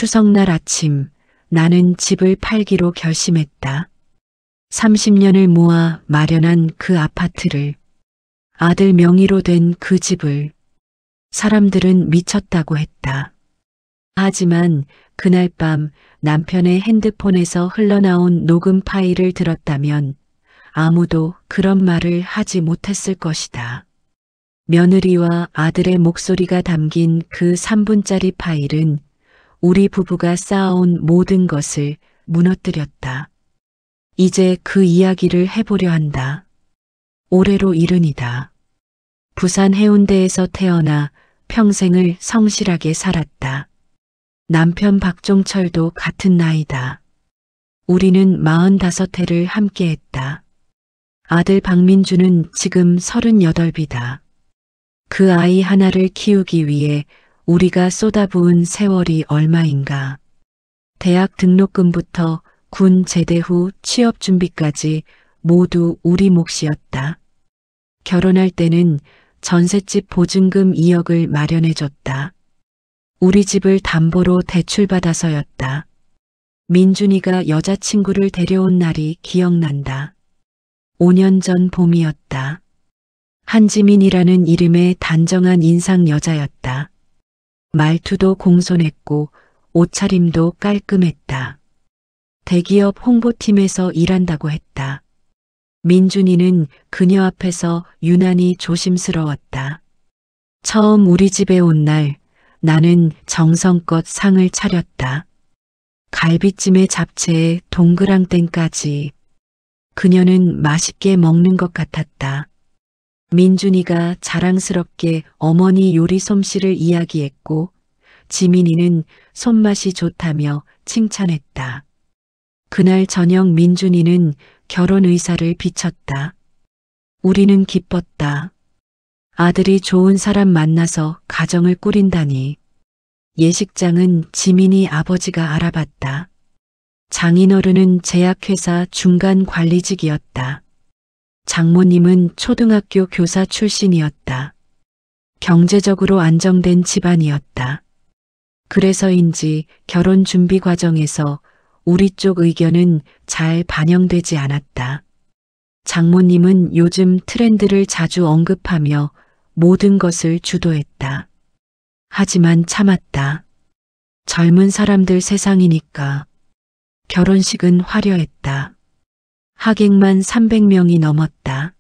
추석날 아침 나는 집을 팔기로 결심했다. 30년을 모아 마련한 그 아파트를, 아들 명의로 된 그 집을. 사람들은 미쳤다고 했다. 하지만 그날 밤 남편의 핸드폰에서 흘러나온 녹음 파일을 들었다면 아무도 그런 말을 하지 못했을 것이다. 며느리와 아들의 목소리가 담긴 그 3분짜리 파일은 우리 부부가 쌓아온 모든 것을 무너뜨렸다. 이제 그 이야기를 해보려 한다. 올해로 70이다. 부산 해운대에서 태어나 평생을 성실하게 살았다. 남편 박종철도 같은 나이다. 우리는 45해를 함께했다. 아들 박민주는 지금 38이다. 그 아이 하나를 키우기 위해 우리가 쏟아부은 세월이 얼마인가. 대학 등록금부터 군 제대 후 취업 준비까지 모두 우리 몫이었다. 결혼할 때는 전셋집 보증금 2억을 마련해줬다. 우리 집을 담보로 대출받아서였다. 민준이가 여자친구를 데려온 날이 기억난다. 5년 전 봄이었다. 한지민이라는 이름의 단정한 인상 여자였다. 말투도 공손했고 옷차림도 깔끔했다. 대기업 홍보팀에서 일한다고 했다. 민준이는 그녀 앞에서 유난히 조심스러웠다. 처음 우리 집에 온 날 나는 정성껏 상을 차렸다. 갈비찜에 잡채에 동그랑땡까지. 그녀는 맛있게 먹는 것 같았다. 민준이가 자랑스럽게 어머니 요리 솜씨를 이야기했고 지민이는 손맛이 좋다며 칭찬했다. 그날 저녁 민준이는 결혼 의사를 비쳤다. 우리는 기뻤다. 아들이 좋은 사람 만나서 가정을 꾸린다니. 예식장은 지민이 아버지가 알아봤다. 장인어른은 제약회사 중간 관리직이었다. 장모님은 초등학교 교사 출신이었다. 경제적으로 안정된 집안이었다. 그래서인지 결혼 준비 과정에서 우리 쪽 의견은 잘 반영되지 않았다. 장모님은 요즘 트렌드를 자주 언급하며 모든 것을 주도했다. 하지만 참았다. 젊은 사람들 세상이니까. 결혼식은 화려했다. 하객만 300명이 넘었다.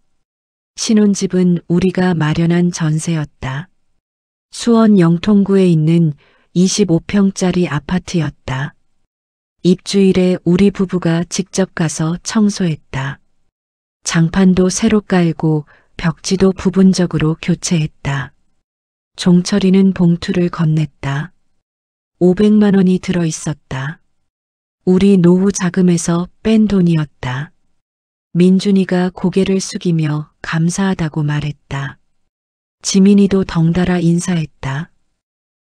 신혼집은 우리가 마련한 전세였다. 수원 영통구에 있는 25평짜리 아파트였다. 입주일에 우리 부부가 직접 가서 청소했다. 장판도 새로 깔고 벽지도 부분적으로 교체했다. 종철이는 봉투를 건넸다. 500만 원이 들어 있었다. 우리 노후 자금에서 뺀 돈이었다. 민준이가 고개를 숙이며 감사하다고 말했다. 지민이도 덩달아 인사했다.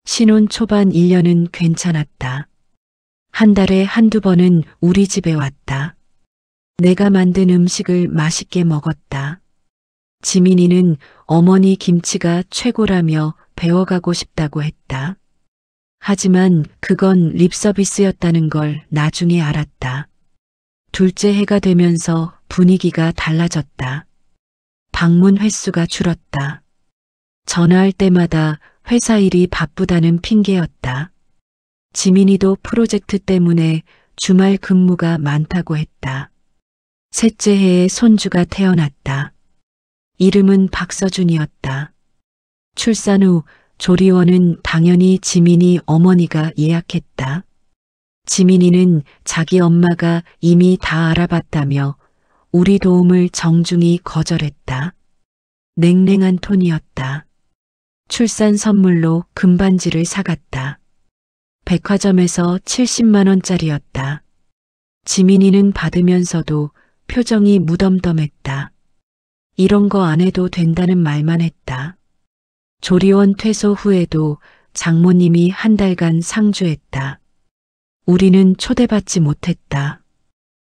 신혼 초반 1년은 괜찮았다. 한 달에 한두 번은 우리 집에 왔다. 내가 만든 음식을 맛있게 먹었다. 지민이는 어머니 김치가 최고라며 배워가고 싶다고 했다. 하지만 그건 립서비스였다는 걸 나중에 알았다. 둘째 해가 되면서 분위기가 달라졌다. 방문 횟수가 줄었다. 전화할 때마다 회사 일이 바쁘다는 핑계였다. 지민이도 프로젝트 때문에 주말 근무가 많다고 했다. 셋째 해에 손주가 태어났다. 이름은 박서준이었다. 출산 후 조리원은 당연히 지민이 어머니가 예약했다. 지민이는 자기 엄마가 이미 다 알아봤다며 우리 도움을 정중히 거절했다. 냉랭한 톤이었다. 출산 선물로 금반지를 사갔다. 백화점에서 70만 원짜리였다. 지민이는 받으면서도 표정이 무덤덤했다. 이런 거 안 해도 된다는 말만 했다. 조리원 퇴소 후에도 장모님이 한 달간 상주했다. 우리는 초대받지 못했다.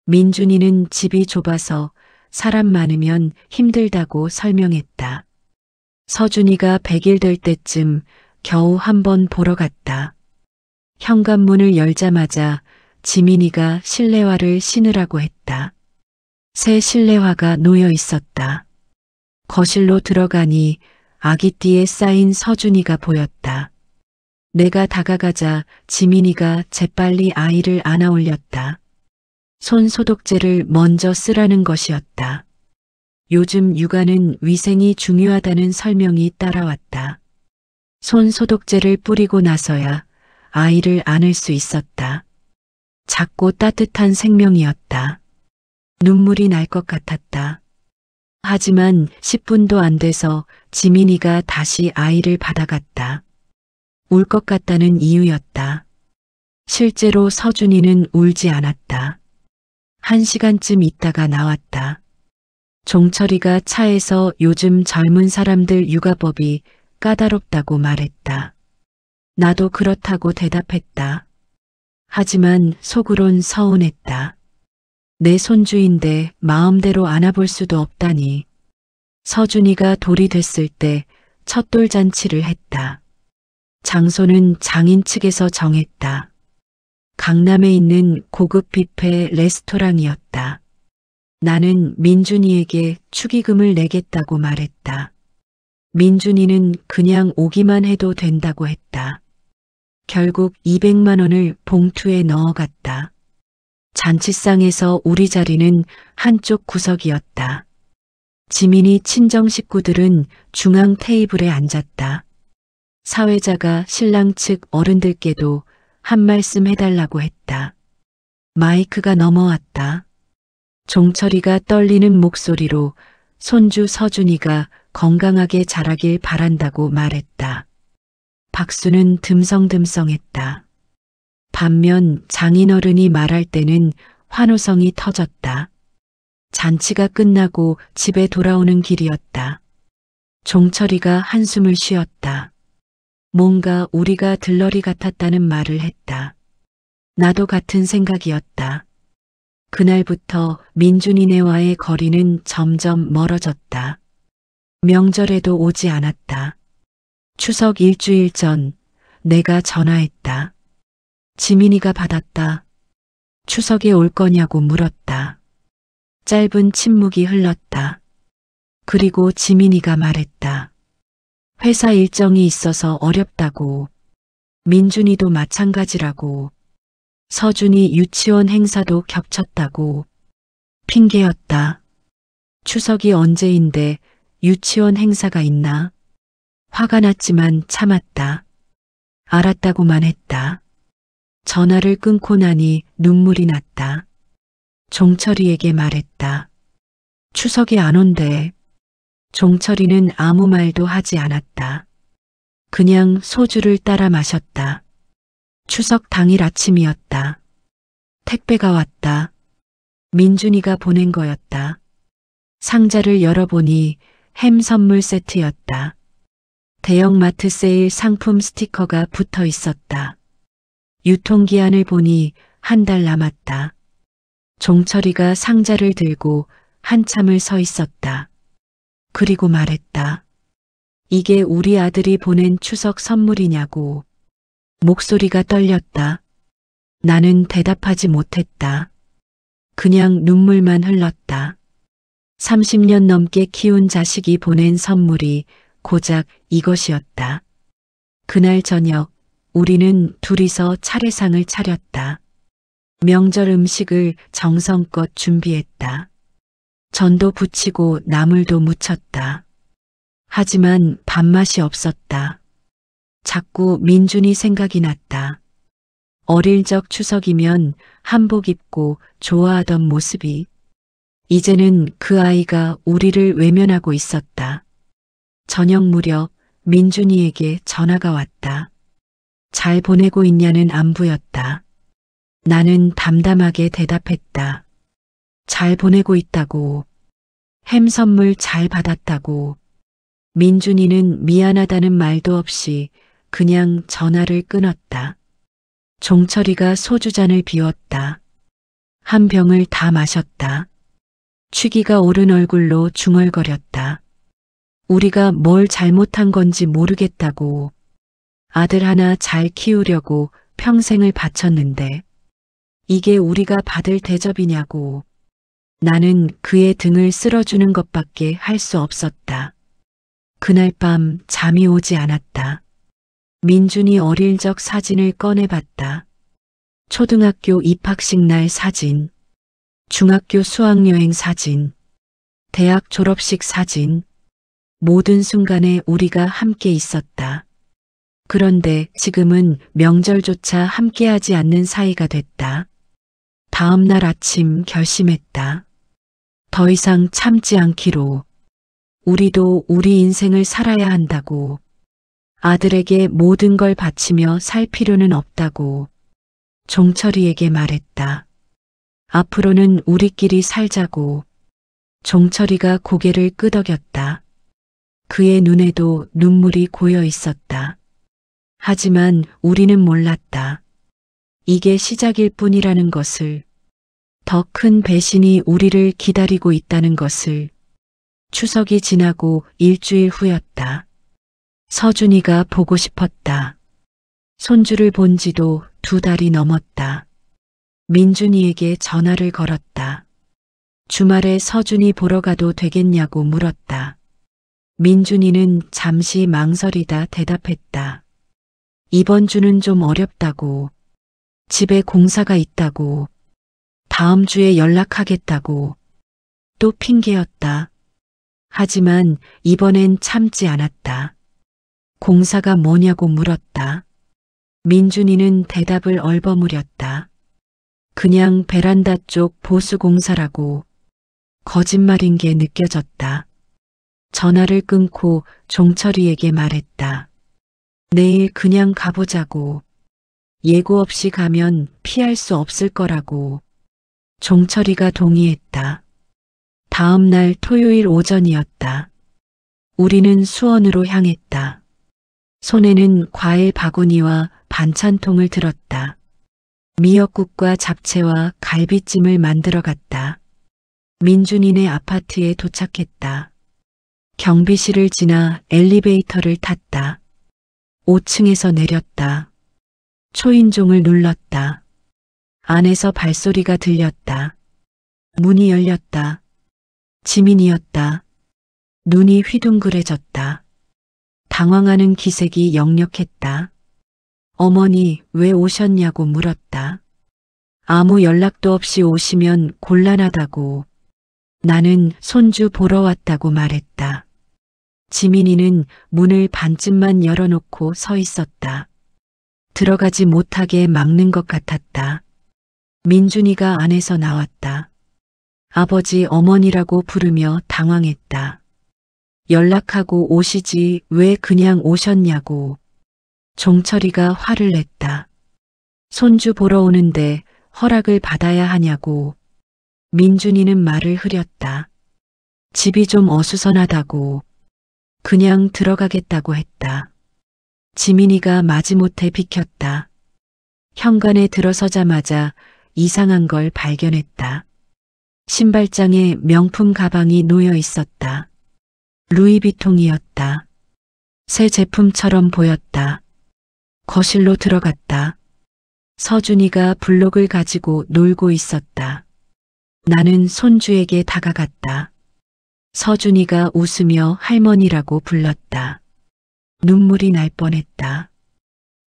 민준이는 집이 좁아서 사람 많으면 힘들다고 설명했다. 서준이가 100일 될 때쯤 겨우 한 번 보러 갔다. 현관문을 열자마자 지민이가 실내화를 신으라고 했다. 새 실내화가 놓여 있었다. 거실로 들어가니 아기띠에 쌓인 서준이가 보였다. 내가 다가가자 지민이가 재빨리 아이를 안아 올렸다. 손 소독제를 먼저 쓰라는 것이었다. 요즘 육아는 위생이 중요하다는 설명이 따라왔다. 손 소독제를 뿌리고 나서야 아이를 안을 수 있었다. 작고 따뜻한 생명이었다. 눈물이 날 것 같았다. 하지만 10분도 안 돼서 지민이가 다시 아이를 받아갔다. 울 것 같다는 이유였다. 실제로 서준이는 울지 않았다. 1시간쯤 있다가 나왔다. 종철이가 차에서 요즘 젊은 사람들 육아법이 까다롭다고 말했다. 나도 그렇다고 대답했다. 하지만 속으론 서운했다. 내 손주인데 마음대로 안아볼 수도 없다니. 서준이가 돌이 됐을 때 첫돌 잔치를 했다. 장소는 장인 측에서 정했다. 강남에 있는 고급 뷔페 레스토랑이었다. 나는 민준이에게 축의금을 내겠다고 말했다. 민준이는 그냥 오기만 해도 된다고 했다. 결국 200만 원을 봉투에 넣어갔다. 잔치상에서 우리 자리는 한쪽 구석이었다. 지민이 친정 식구들은 중앙 테이블에 앉았다. 사회자가 신랑 측 어른들께도 한 말씀 해달라고 했다. 마이크가 넘어왔다. 종철이가 떨리는 목소리로 손주 서준이가 건강하게 자라길 바란다고 말했다. 박수는 듬성듬성했다. 반면 장인어른이 말할 때는 환호성이 터졌다. 잔치가 끝나고 집에 돌아오는 길이었다. 종철이가 한숨을 쉬었다. 뭔가 우리가 들러리 같았다는 말을 했다. 나도 같은 생각이었다. 그날부터 민준이네와의 거리는 점점 멀어졌다. 명절에도 오지 않았다. 추석 일주일 전 내가 전화했다. 지민이가 받았다. 추석에 올 거냐고 물었다. 짧은 침묵이 흘렀다. 그리고 지민이가 말했다. 회사 일정이 있어서 어렵다고. 민준이도 마찬가지라고. 서준이 유치원 행사도 겹쳤다고. 핑계였다. 추석이 언제인데 유치원 행사가 있나? 화가 났지만 참았다. 알았다고만 했다. 전화를 끊고 나니 눈물이 났다. 종철이에게 말했다. 추석이 안 온대. 종철이는 아무 말도 하지 않았다. 그냥 소주를 따라 마셨다. 추석 당일 아침이었다. 택배가 왔다. 민준이가 보낸 거였다. 상자를 열어보니 햄 선물 세트였다. 대형마트 세일 상품 스티커가 붙어 있었다. 유통기한을 보니 한 달 남았다. 종철이가 상자를 들고 한참을 서 있었다. 그리고 말했다. 이게 우리 아들이 보낸 추석 선물이냐고. 목소리가 떨렸다. 나는 대답하지 못했다. 그냥 눈물만 흘렀다. 30년 넘게 키운 자식이 보낸 선물이 고작 이것이었다. 그날 저녁 우리는 둘이서 차례상을 차렸다. 명절 음식을 정성껏 준비했다. 전도 부치고 나물도 무쳤다. 하지만 밥맛이 없었다. 자꾸 민준이 생각이 났다. 어릴 적 추석이면 한복 입고 좋아하던 모습이. 이제는 그 아이가 우리를 외면하고 있었다. 저녁 무렵 민준이에게 전화가 왔다. 잘 보내고 있냐는 안부였다. 나는 담담하게 대답했다. 잘 보내고 있다고. 햄 선물 잘 받았다고. 민준이는 미안하다는 말도 없이 그냥 전화를 끊었다. 종철이가 소주잔을 비웠다. 한 병을 다 마셨다. 취기가 오른 얼굴로 중얼거렸다. 우리가 뭘 잘못한 건지 모르겠다고. 아들 하나 잘 키우려고 평생을 바쳤는데 이게 우리가 받을 대접이냐고. 나는 그의 등을 쓸어주는 것밖에 할 수 없었다. 그날 밤 잠이 오지 않았다. 민준이 어릴 적 사진을 꺼내봤다. 초등학교 입학식 날 사진, 중학교 수학여행 사진, 대학 졸업식 사진, 모든 순간에 우리가 함께 있었다. 그런데 지금은 명절조차 함께하지 않는 사이가 됐다. 다음 날 아침 결심했다. 더 이상 참지 않기로. 우리도 우리 인생을 살아야 한다고. 아들에게 모든 걸 바치며 살 필요는 없다고. 종철이에게 말했다. 앞으로는 우리끼리 살자고. 종철이가 고개를 끄덕였다. 그의 눈에도 눈물이 고여 있었다. 하지만 우리는 몰랐다. 이게 시작일 뿐이라는 것을, 더 큰 배신이 우리를 기다리고 있다는 것을. 추석이 지나고 일주일 후였다. 서준이가 보고 싶었다. 손주를 본 지도 2달이 넘었다. 민준이에게 전화를 걸었다. 주말에 서준이 보러 가도 되겠냐고 물었다. 민준이는 잠시 망설이다 대답했다. 이번 주는 좀 어렵다고. 집에 공사가 있다고. 다음 주에 연락하겠다고. 또 핑계였다. 하지만 이번엔 참지 않았다. 공사가 뭐냐고 물었다. 민준이는 대답을 얼버무렸다. 그냥 베란다 쪽 보수 공사라고. 거짓말인 게 느껴졌다. 전화를 끊고 종철이에게 말했다. 내일 그냥 가보자고. 예고 없이 가면 피할 수 없을 거라고. 종철이가 동의했다. 다음 날 토요일 오전이었다. 우리는 수원으로 향했다. 손에는 과일 바구니와 반찬통을 들었다. 미역국과 잡채와 갈비찜을 만들어 갔다. 민준이네 아파트에 도착했다. 경비실을 지나 엘리베이터를 탔다. 5층에서 내렸다. 초인종을 눌렀다. 안에서 발소리가 들렸다. 문이 열렸다. 지민이었다. 눈이 휘둥그레졌다. 당황하는 기색이 역력했다. 어머니 왜 오셨냐고 물었다. 아무 연락도 없이 오시면 곤란하다고. 나는 손주 보러 왔다고 말했다. 지민이는 문을 반쯤만 열어놓고 서 있었다. 들어가지 못하게 막는 것 같았다. 민준이가 안에서 나왔다. 아버지 어머니라고 부르며 당황했다. 연락하고 오시지 왜 그냥 오셨냐고. 종철이가 화를 냈다. 손주 보러 오는데 허락을 받아야 하냐고. 민준이는 말을 흐렸다. 집이 좀 어수선하다고. 그냥 들어가겠다고 했다. 지민이가 마지못해 비켰다. 현관에 들어서자마자 이상한 걸 발견했다. 신발장에 명품 가방이 놓여 있었다. 루이비통이었다. 새 제품처럼 보였다. 거실로 들어갔다. 서준이가 블록을 가지고 놀고 있었다. 나는 손주에게 다가갔다. 서준이가 웃으며 할머니라고 불렀다. 눈물이 날 뻔했다.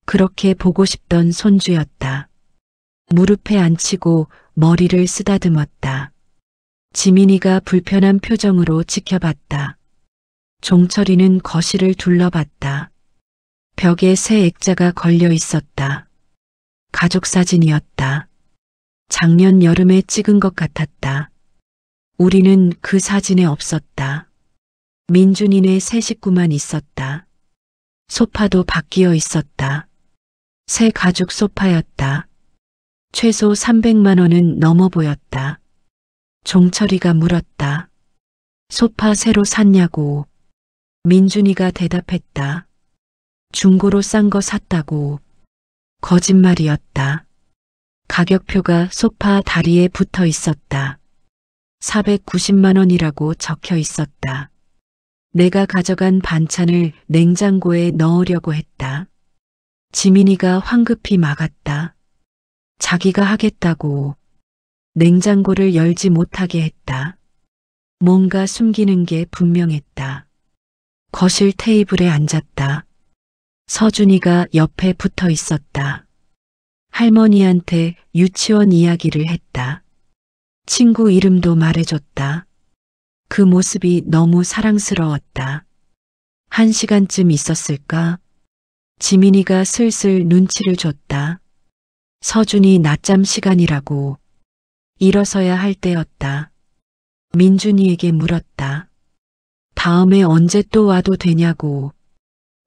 그렇게 보고 싶던 손주였다. 무릎에 앉히고 머리를 쓰다듬었다. 지민이가 불편한 표정으로 지켜봤다. 종철이는 거실을 둘러봤다. 벽에 새 액자가 걸려 있었다. 가족 사진이었다. 작년 여름에 찍은 것 같았다. 우리는 그 사진에 없었다. 민준이네 새 식구만 있었다. 소파도 바뀌어 있었다. 새 가죽 소파였다. 최소 300만 원은 넘어 보였다. 종철이가 물었다. 소파 새로 샀냐고. 민준이가 대답했다. 중고로 싼 거 샀다고. 거짓말이었다. 가격표가 소파 다리에 붙어 있었다. 490만 원이라고 적혀 있었다. 내가 가져간 반찬을 냉장고에 넣으려고 했다. 지민이가 황급히 막았다. 자기가 하겠다고. 냉장고를 열지 못하게 했다. 뭔가 숨기는 게 분명했다. 거실 테이블에 앉았다. 서준이가 옆에 붙어 있었다. 할머니한테 유치원 이야기를 했다. 친구 이름도 말해줬다. 그 모습이 너무 사랑스러웠다. 1시간쯤 있었을까? 지민이가 슬슬 눈치를 줬다. 서준이 낮잠 시간이라고. 일어서야 할 때였다. 민준이에게 물었다. 다음에 언제 또 와도 되냐고.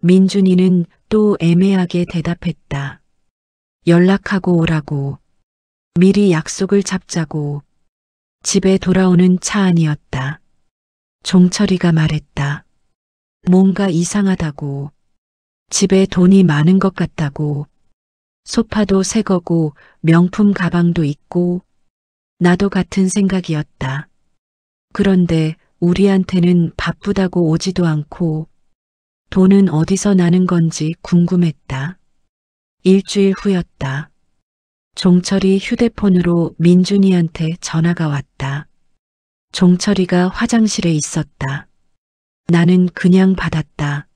민준이는 또 애매하게 대답했다. 연락하고 오라고. 미리 약속을 잡자고. 집에 돌아오는 차 안이었다. 종철이가 말했다. 뭔가 이상하다고. 집에 돈이 많은 것 같다고. 소파도 새 거고 명품 가방도 있고. 나도 같은 생각이었다. 그런데 우리한테는 바쁘다고 오지도 않고 돈은 어디서 나는 건지 궁금했다. 일주일 후였다. 종철이 휴대폰으로 민준이한테 전화가 왔다. 종철이가 화장실에 있었다. 나는 그냥 받았다.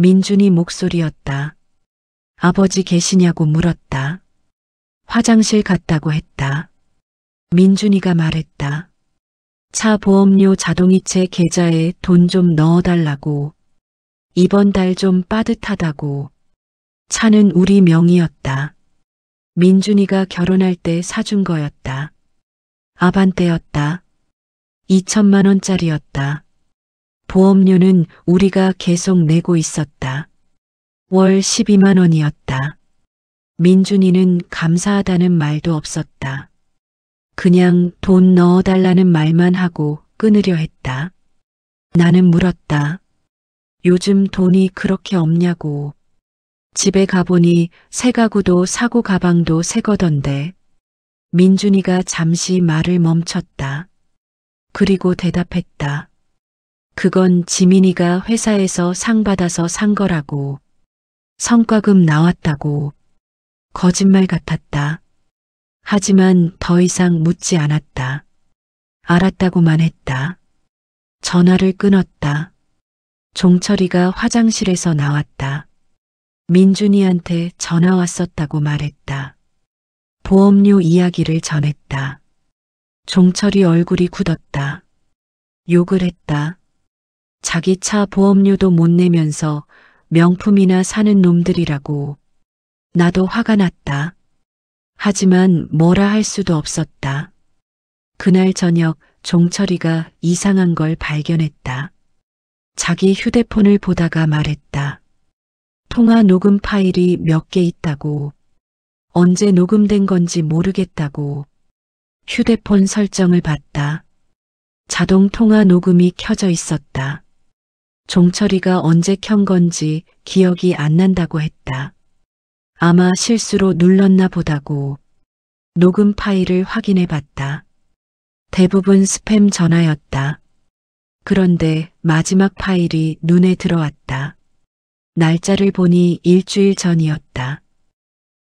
민준이 목소리였다. 아버지 계시냐고 물었다. 화장실 갔다고 했다. 민준이가 말했다. 차 보험료 자동이체 계좌에 돈 좀 넣어달라고. 이번 달 좀 빠듯하다고. 차는 우리 명의였다. 민준이가 결혼할 때 사준 거였다. 아반떼였다. 2천만 원짜리였다. 보험료는 우리가 계속 내고 있었다. 월 12만 원이었다. 민준이는 감사하다는 말도 없었다. 그냥 돈 넣어달라는 말만 하고 끊으려 했다. 나는 물었다. 요즘 돈이 그렇게 없냐고. 집에 가보니 새 가구도 사고 가방도 새 거던데. 민준이가 잠시 말을 멈췄다. 그리고 대답했다. 그건 지민이가 회사에서 상 받아서 산 거라고. 성과금 나왔다고. 거짓말 같았다. 하지만 더 이상 묻지 않았다. 알았다고만 했다. 전화를 끊었다. 종철이가 화장실에서 나왔다. 민준이한테 전화 왔었다고 말했다. 보험료 이야기를 전했다. 종철이 얼굴이 굳었다. 욕을 했다. 자기 차 보험료도 못 내면서 명품이나 사는 놈들이라고. 나도 화가 났다. 하지만 뭐라 할 수도 없었다. 그날 저녁 종철이가 이상한 걸 발견했다. 자기 휴대폰을 보다가 말했다. 통화 녹음 파일이 몇 개 있다고. 언제 녹음된 건지 모르겠다고. 휴대폰 설정을 봤다. 자동 통화 녹음이 켜져 있었다. 종철이가 언제 켠 건지 기억이 안 난다고 했다. 아마 실수로 눌렀나 보다고. 녹음 파일을 확인해 봤다. 대부분 스팸 전화였다. 그런데 마지막 파일이 눈에 들어왔다. 날짜를 보니 일주일 전이었다.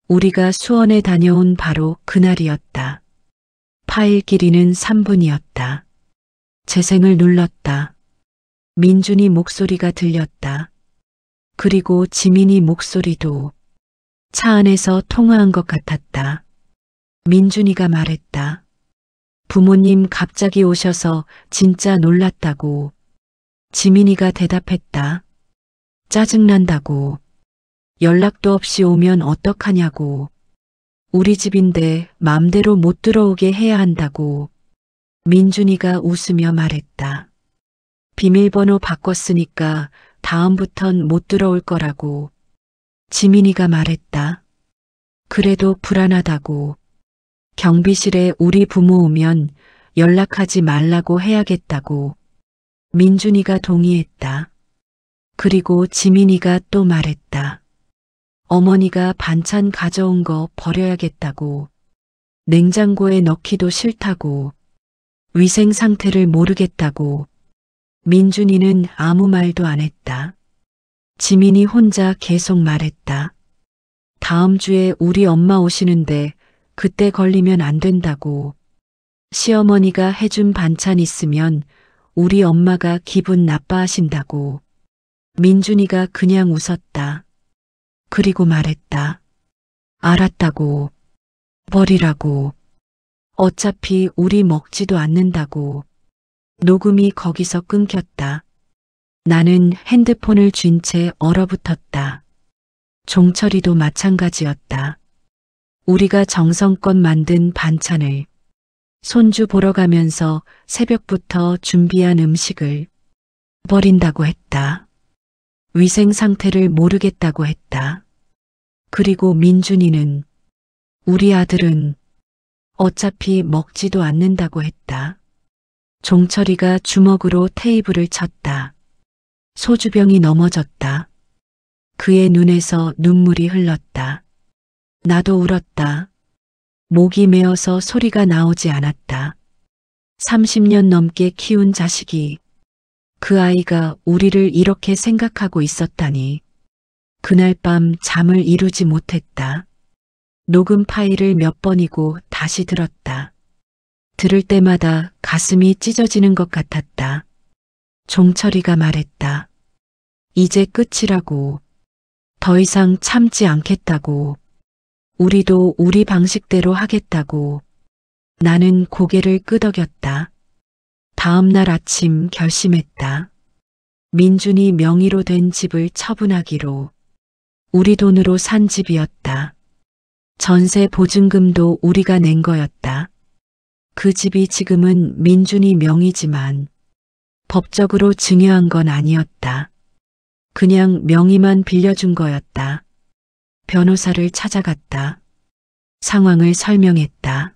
우리가 수원에 다녀온 바로 그날이었다. 파일 길이는 3분이었다. 재생을 눌렀다. 민준이 목소리가 들렸다. 그리고 지민이 목소리도. 차 안에서 통화한 것 같았다. 민준이가 말했다. 부모님 갑자기 오셔서 진짜 놀랐다고. 지민이가 대답했다. 짜증난다고. 연락도 없이 오면 어떡하냐고. 우리 집인데 맘대로 못 들어오게 해야 한다고. 민준이가 웃으며 말했다. 비밀번호 바꿨으니까 다음부턴 못 들어올 거라고. 지민이가 말했다. 그래도 불안하다고. 경비실에 우리 부모 오면 연락하지 말라고 해야겠다고. 민준이가 동의했다. 그리고 지민이가 또 말했다. 어머니가 반찬 가져온 거 버려야겠다고. 냉장고에 넣기도 싫다고. 위생 상태를 모르겠다고. 민준이는 아무 말도 안 했다. 지민이 혼자 계속 말했다. 다음 주에 우리 엄마 오시는데 그때 걸리면 안 된다고. 시어머니가 해준 반찬 있으면 우리 엄마가 기분 나빠하신다고. 민준이가 그냥 웃었다. 그리고 말했다. 알았다고. 버리라고. 어차피 우리 먹지도 않는다고. 녹음이 거기서 끊겼다. 나는 핸드폰을 쥔 채 얼어붙었다. 종철이도 마찬가지였다. 우리가 정성껏 만든 반찬을 손주 보러 가면서 새벽부터 준비한 음식을 버린다고 했다. 위생 상태를 모르겠다고 했다. 그리고 민준이는 우리 아들은 어차피 먹지도 않는다고 했다. 종철이가 주먹으로 테이블을 쳤다. 소주병이 넘어졌다. 그의 눈에서 눈물이 흘렀다. 나도 울었다. 목이 메어서 소리가 나오지 않았다. 30년 넘게 키운 자식이 그 아이가 우리를 이렇게 생각하고 있었다니. 그날 밤 잠을 이루지 못했다. 녹음 파일을 몇 번이고 다시 들었다. 들을 때마다 가슴이 찢어지는 것 같았다. 종철이가 말했다. 이제 끝이라고. 더 이상 참지 않겠다고. 우리도 우리 방식대로 하겠다고. 나는 고개를 끄덕였다. 다음 날 아침 결심했다. 민준이 명의로 된 집을 처분하기로. 우리 돈으로 산 집이었다. 전세 보증금도 우리가 낸 거였다. 그 집이 지금은 민준이 명의지만 법적으로 증여한 건 아니었다. 그냥 명의만 빌려준 거였다. 변호사를 찾아갔다. 상황을 설명했다.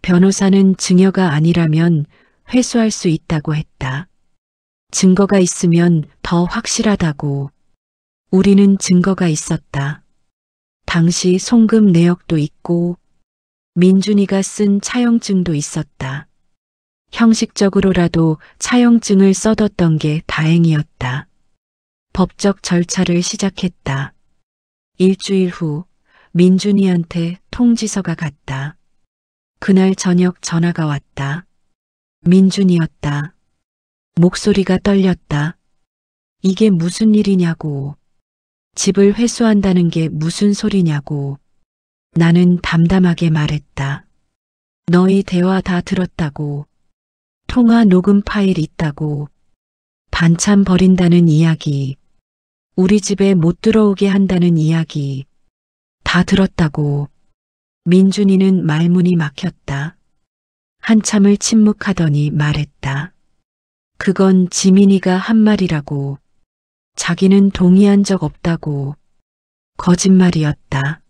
변호사는 증여가 아니라면 회수할 수 있다고 했다. 증거가 있으면 더 확실하다고. 우리는 증거가 있었다. 당시 송금 내역도 있고 민준이가 쓴 차용증도 있었다. 형식적으로라도 차용증을 써뒀던 게 다행이었다. 법적 절차를 시작했다. 일주일 후 민준이한테 통지서가 갔다. 그날 저녁 전화가 왔다. 민준이었다. 목소리가 떨렸다. 이게 무슨 일이냐고. 집을 회수한다는 게 무슨 소리냐고. 나는 담담하게 말했다. 너희 대화 다 들었다고. 통화 녹음 파일 있다고. 반찬 버린다는 이야기. 우리 집에 못 들어오게 한다는 이야기. 다 들었다고. 민준이는 말문이 막혔다. 한참을 침묵하더니 말했다. 그건 지민이가 한 말이라고. 자기는 동의한 적 없다고. 거짓말이었다.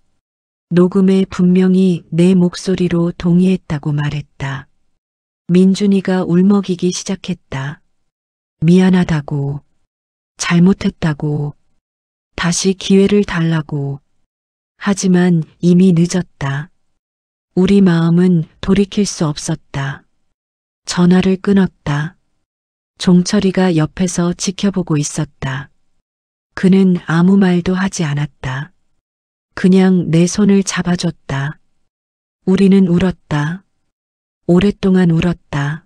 녹음에 분명히 내 목소리로 동의했다고 말했다. 민준이가 울먹이기 시작했다. 미안하다고. 잘못했다고. 다시 기회를 달라고. 하지만 이미 늦었다. 우리 마음은 돌이킬 수 없었다. 전화를 끊었다. 종철이가 옆에서 지켜보고 있었다. 그는 아무 말도 하지 않았다. 그냥 내 손을 잡아줬다. 우리는 울었다. 오랫동안 울었다.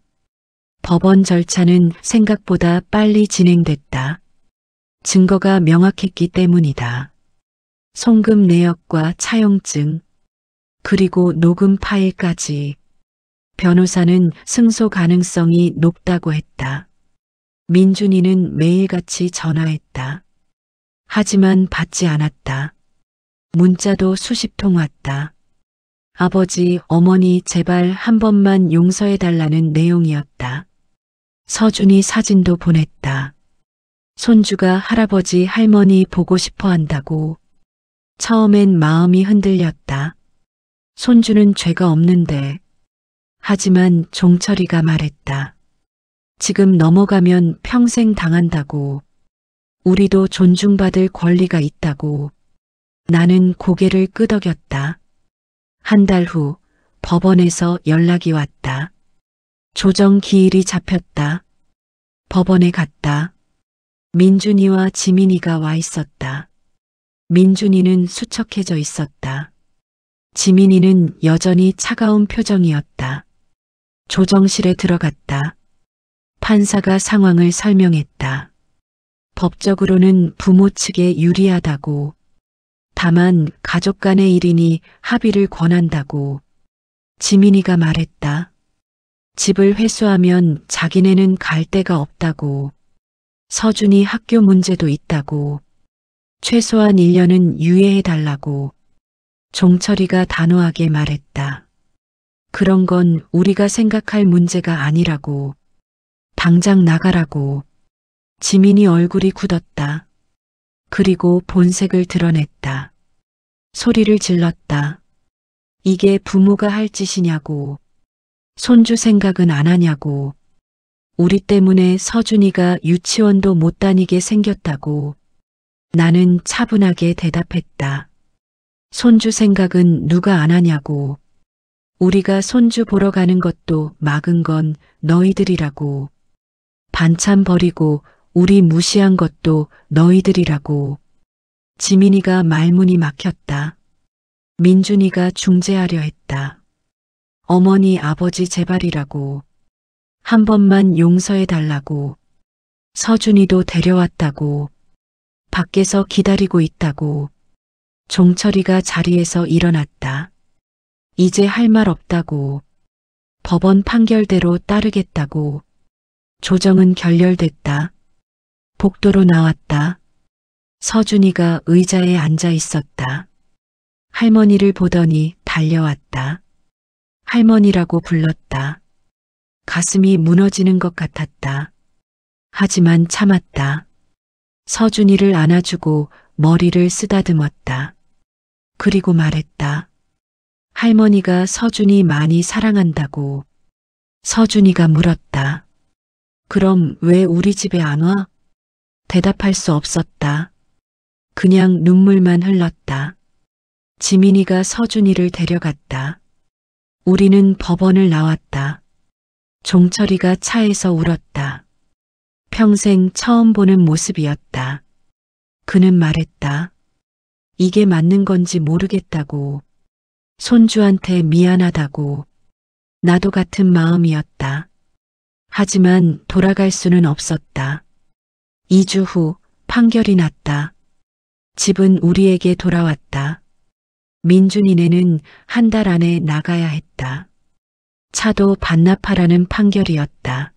법원 절차는 생각보다 빨리 진행됐다. 증거가 명확했기 때문이다. 송금 내역과 차용증, 그리고 녹음 파일까지. 변호사는 승소 가능성이 높다고 했다. 민준이는 매일같이 전화했다. 하지만 받지 않았다. 문자도 수십 통 왔다. 아버지, 어머니 제발 한 번만 용서해달라는 내용이었다. 서준이 사진도 보냈다. 손주가 할아버지, 할머니 보고 싶어 한다고. 처음엔 마음이 흔들렸다. 손주는 죄가 없는데. 하지만 종철이가 말했다. 지금 넘어가면 평생 당한다고. 우리도 존중받을 권리가 있다고. 나는 고개를 끄덕였다. 한 달 후 법원에서 연락이 왔다. 조정 기일이 잡혔다. 법원에 갔다. 민준이와 지민이가 와 있었다. 민준이는 수척해져 있었다. 지민이는 여전히 차가운 표정이었다. 조정실에 들어갔다. 판사가 상황을 설명했다. 법적으로는 부모 측에 유리하다고. 다만 가족 간의 일이니 합의를 권한다고. 지민이가 말했다. 집을 회수하면 자기네는 갈 데가 없다고. 서준이 학교 문제도 있다고. 최소한 1년은 유예해달라고. 종철이가 단호하게 말했다. 그런 건 우리가 생각할 문제가 아니라고. 당장 나가라고. 지민이 얼굴이 굳었다. 그리고 본색을 드러냈다. 소리를 질렀다. 이게 부모가 할 짓이냐고. 손주 생각은 안 하냐고. 우리 때문에 서준이가 유치원도 못 다니게 생겼다고. 나는 차분하게 대답했다. 손주 생각은 누가 안 하냐고. 우리가 손주 보러 가는 것도 막은 건 너희들이라고. 반찬 버리고 우리 무시한 것도 너희들이라고. 지민이가 말문이 막혔다. 민준이가 중재하려 했다. 어머니 아버지 제발이라고. 한 번만 용서해달라고. 서준이도 데려왔다고. 밖에서 기다리고 있다고. 종철이가 자리에서 일어났다. 이제 할 말 없다고. 법원 판결대로 따르겠다고. 조정은 결렬됐다. 복도로 나왔다. 서준이가 의자에 앉아 있었다. 할머니를 보더니 달려왔다. 할머니라고 불렀다. 가슴이 무너지는 것 같았다. 하지만 참았다. 서준이를 안아주고 머리를 쓰다듬었다. 그리고 말했다. 할머니가 서준이 많이 사랑한다고. 서준이가 물었다. 그럼 왜 우리 집에 안 와? 대답할 수 없었다. 그냥 눈물만 흘렀다. 지민이가 서준이를 데려갔다. 우리는 법원을 나왔다. 종철이가 차에서 울었다. 평생 처음 보는 모습이었다. 그는 말했다. 이게 맞는 건지 모르겠다고. 손주한테 미안하다고. 나도 같은 마음이었다. 하지만 돌아갈 수는 없었다. 2주 후 판결이 났다. 집은 우리에게 돌아왔다. 민준이네는 한 달 안에 나가야 했다. 차도 반납하라는 판결이었다.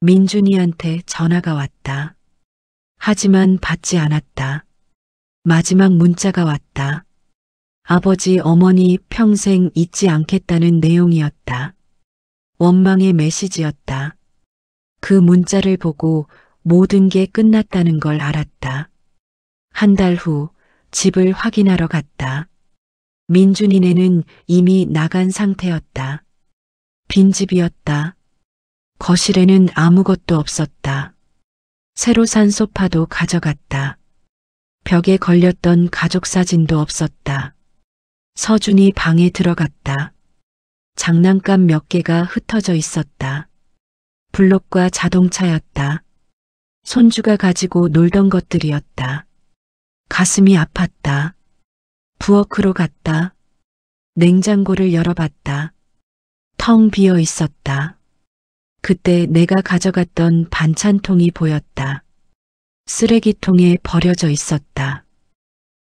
민준이한테 전화가 왔다. 하지만 받지 않았다. 마지막 문자가 왔다. 아버지 어머니 평생 잊지 않겠다는 내용이었다. 원망의 메시지였다. 그 문자를 보고 모든 게 끝났다는 걸 알았다. 한 달 후 집을 확인하러 갔다. 민준이네는 이미 나간 상태였다. 빈집이었다. 거실에는 아무것도 없었다. 새로 산 소파도 가져갔다. 벽에 걸렸던 가족 사진도 없었다. 서준이 방에 들어갔다. 장난감 몇 개가 흩어져 있었다. 블록과 자동차였다. 손주가 가지고 놀던 것들이었다. 가슴이 아팠다. 부엌으로 갔다. 냉장고를 열어봤다. 텅 비어 있었다. 그때 내가 가져갔던 반찬통이 보였다. 쓰레기통에 버려져 있었다.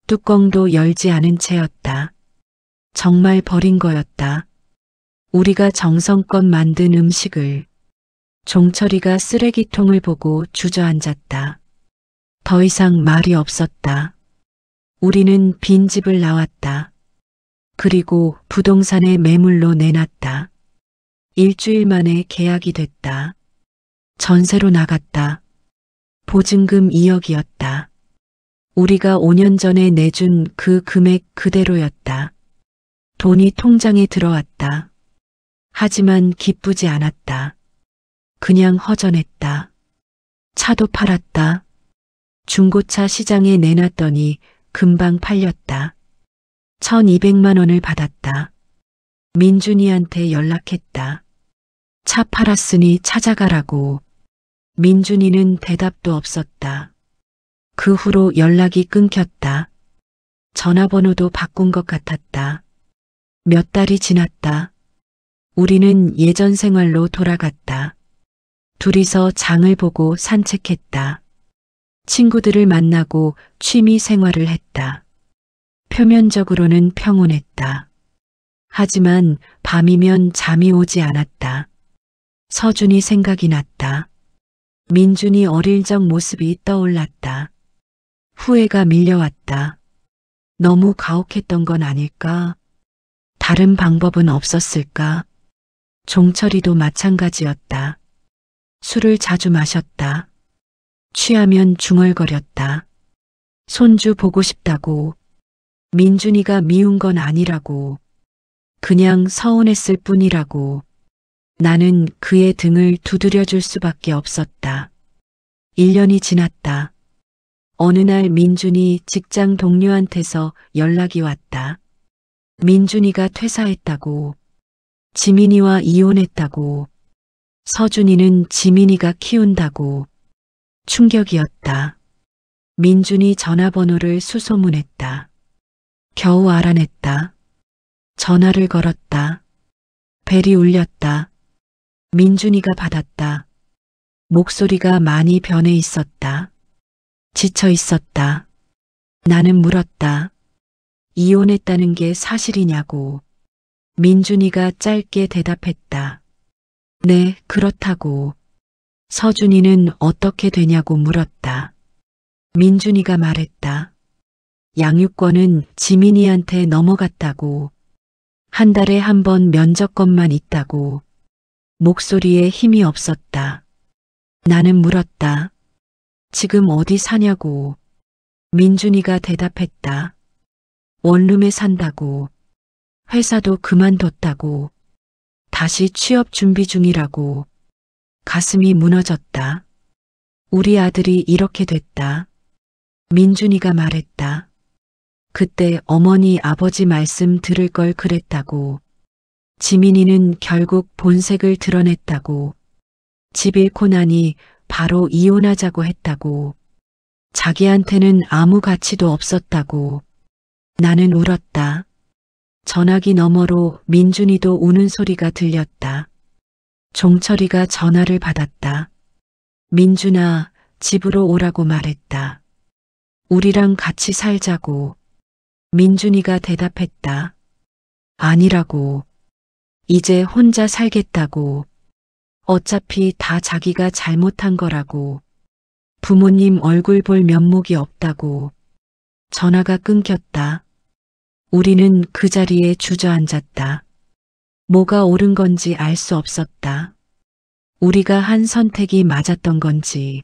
뚜껑도 열지 않은 채였다. 정말 버린 거였다. 우리가 정성껏 만든 음식을. 종철이가 쓰레기통을 보고 주저앉았다. 더 이상 말이 없었다. 우리는 빈집을 나왔다. 그리고 부동산에 매물로 내놨다. 일주일 만에 계약이 됐다. 전세로 나갔다. 보증금 2억이었다. 우리가 5년 전에 내준 그 금액 그대로였다. 돈이 통장에 들어왔다. 하지만 기쁘지 않았다. 그냥 허전했다. 차도 팔았다. 중고차 시장에 내놨더니 금방 팔렸다. 1200만 원을 받았다. 민준이한테 연락했다. 차 팔았으니 찾아가라고. 민준이는 대답도 없었다. 그 후로 연락이 끊겼다. 전화번호도 바꾼 것 같았다. 몇 달이 지났다. 우리는 예전 생활로 돌아갔다. 둘이서 장을 보고 산책했다. 친구들을 만나고 취미 생활을 했다. 표면적으로는 평온했다. 하지만 밤이면 잠이 오지 않았다. 서준이 생각이 났다. 민준이 어릴 적 모습이 떠올랐다. 후회가 밀려왔다. 너무 가혹했던 건 아닐까? 다른 방법은 없었을까? 종철이도 마찬가지였다. 술을 자주 마셨다. 취하면 중얼거렸다. 손주 보고 싶다고. 민준이가 미운 건 아니라고. 그냥 서운했을 뿐이라고. 나는 그의 등을 두드려줄 수밖에 없었다. 1년이 지났다. 어느 날 민준이 직장 동료한테서 연락이 왔다. 민준이가 퇴사했다고. 지민이와 이혼했다고. 서준이는 지민이가 키운다고. 충격이었다. 민준이 전화번호를 수소문했다. 겨우 알아냈다. 전화를 걸었다. 벨이 울렸다. 민준이가 받았다. 목소리가 많이 변해 있었다. 지쳐 있었다. 나는 물었다. 이혼했다는 게 사실이냐고. 민준이가 짧게 대답했다. 네, 그렇다고. 서준이는 어떻게 되냐고 물었다. 민준이가 말했다. 양육권은 지민이한테 넘어갔다고. 한 달에 한 번 면접권만 있다고. 목소리에 힘이 없었다. 나는 물었다. 지금 어디 사냐고. 민준이가 대답했다. 원룸에 산다고. 회사도 그만뒀다고. 다시 취업 준비 중이라고. 가슴이 무너졌다. 우리 아들이 이렇게 됐다. 민준이가 말했다. 그때 어머니 아버지 말씀 들을 걸 그랬다고. 지민이는 결국 본색을 드러냈다고. 집 잃고 나니 바로 이혼하자고 했다고. 자기한테는 아무 가치도 없었다고. 나는 울었다. 전화기 너머로 민준이도 우는 소리가 들렸다. 종철이가 전화를 받았다. 민준아, 집으로 오라고 말했다. 우리랑 같이 살자고. 민준이가 대답했다. 아니라고. 이제 혼자 살겠다고. 어차피 다 자기가 잘못한 거라고. 부모님 얼굴 볼 면목이 없다고. 전화가 끊겼다. 우리는 그 자리에 주저앉았다. 뭐가 옳은 건지 알 수 없었다. 우리가 한 선택이 맞았던 건지,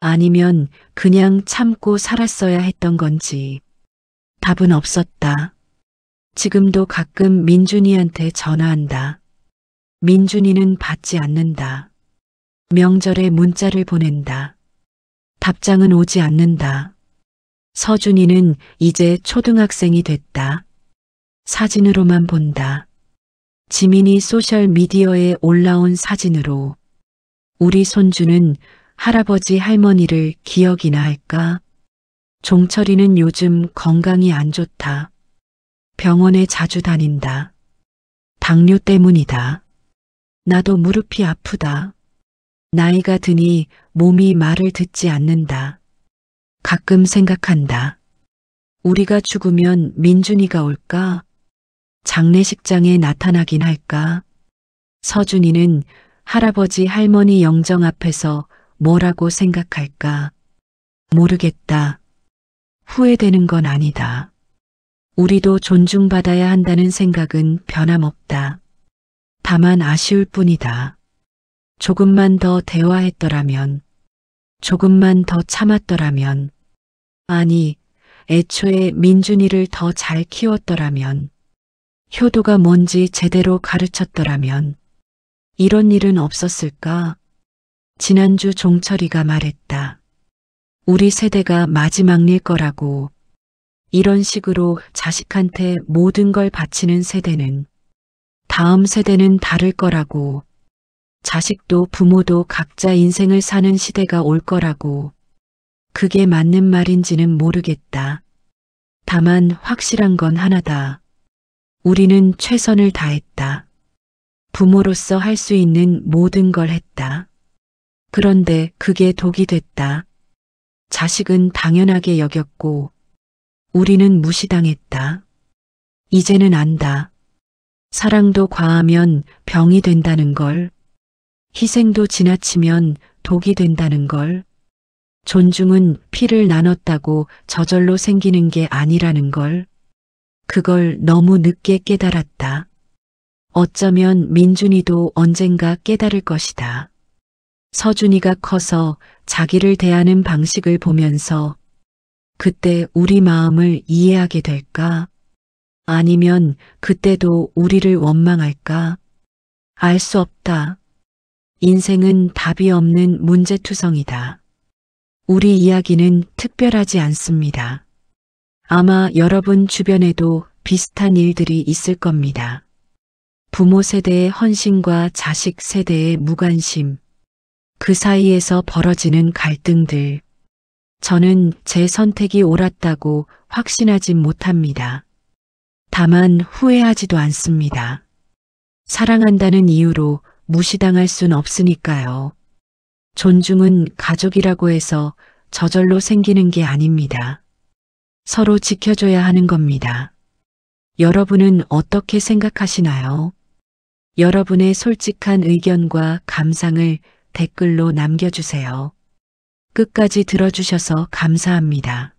아니면 그냥 참고 살았어야 했던 건지, 답은 없었다. 지금도 가끔 민준이한테 전화한다. 민준이는 받지 않는다. 명절에 문자를 보낸다. 답장은 오지 않는다. 서준이는 이제 초등학생이 됐다. 사진으로만 본다. 지민이 소셜미디어에 올라온 사진으로. 우리 손주는 할아버지 할머니를 기억이나 할까? 종철이는 요즘 건강이 안 좋다. 병원에 자주 다닌다. 당뇨 때문이다. 나도 무릎이 아프다. 나이가 드니 몸이 말을 듣지 않는다. 가끔 생각한다. 우리가 죽으면 민준이가 올까? 장례식장에 나타나긴 할까? 서준이는 할아버지 할머니 영정 앞에서 뭐라고 생각할까? 모르겠다. 후회되는 건 아니다. 우리도 존중받아야 한다는 생각은 변함없다. 다만 아쉬울 뿐이다. 조금만 더 대화했더라면, 조금만 더 참았더라면, 아니, 애초에 민준이를 더 잘 키웠더라면, 효도가 뭔지 제대로 가르쳤더라면, 이런 일은 없었을까? 지난주 종철이가 말했다. 우리 세대가 마지막일 거라고. 이런 식으로 자식한테 모든 걸 바치는 세대는 다음 세대는 다를 거라고. 자식도 부모도 각자 인생을 사는 시대가 올 거라고. 그게 맞는 말인지는 모르겠다. 다만 확실한 건 하나다. 우리는 최선을 다했다. 부모로서 할 수 있는 모든 걸 했다. 그런데 그게 독이 됐다. 자식은 당연하게 여겼고 우리는 무시당했다. 이제는 안다. 사랑도 과하면 병이 된다는 걸. 희생도 지나치면 독이 된다는 걸. 존중은 피를 나눴다고 저절로 생기는 게 아니라는 걸. 그걸 너무 늦게 깨달았다. 어쩌면 민준이도 언젠가 깨달을 것이다. 서준이가 커서 자기를 대하는 방식을 보면서 그때 우리 마음을 이해하게 될까? 아니면 그때도 우리를 원망할까? 알 수 없다. 인생은 답이 없는 문제투성이다. 우리 이야기는 특별하지 않습니다. 아마 여러분 주변에도 비슷한 일들이 있을 겁니다. 부모 세대의 헌신과 자식 세대의 무관심, 그 사이에서 벌어지는 갈등들. 저는 제 선택이 옳았다고 확신하진 못합니다. 다만 후회하지도 않습니다. 사랑한다는 이유로 무시당할 순 없으니까요. 존중은 가족이라고 해서 저절로 생기는 게 아닙니다. 서로 지켜줘야 하는 겁니다. 여러분은 어떻게 생각하시나요? 여러분의 솔직한 의견과 감상을 댓글로 남겨주세요. 끝까지 들어주셔서 감사합니다.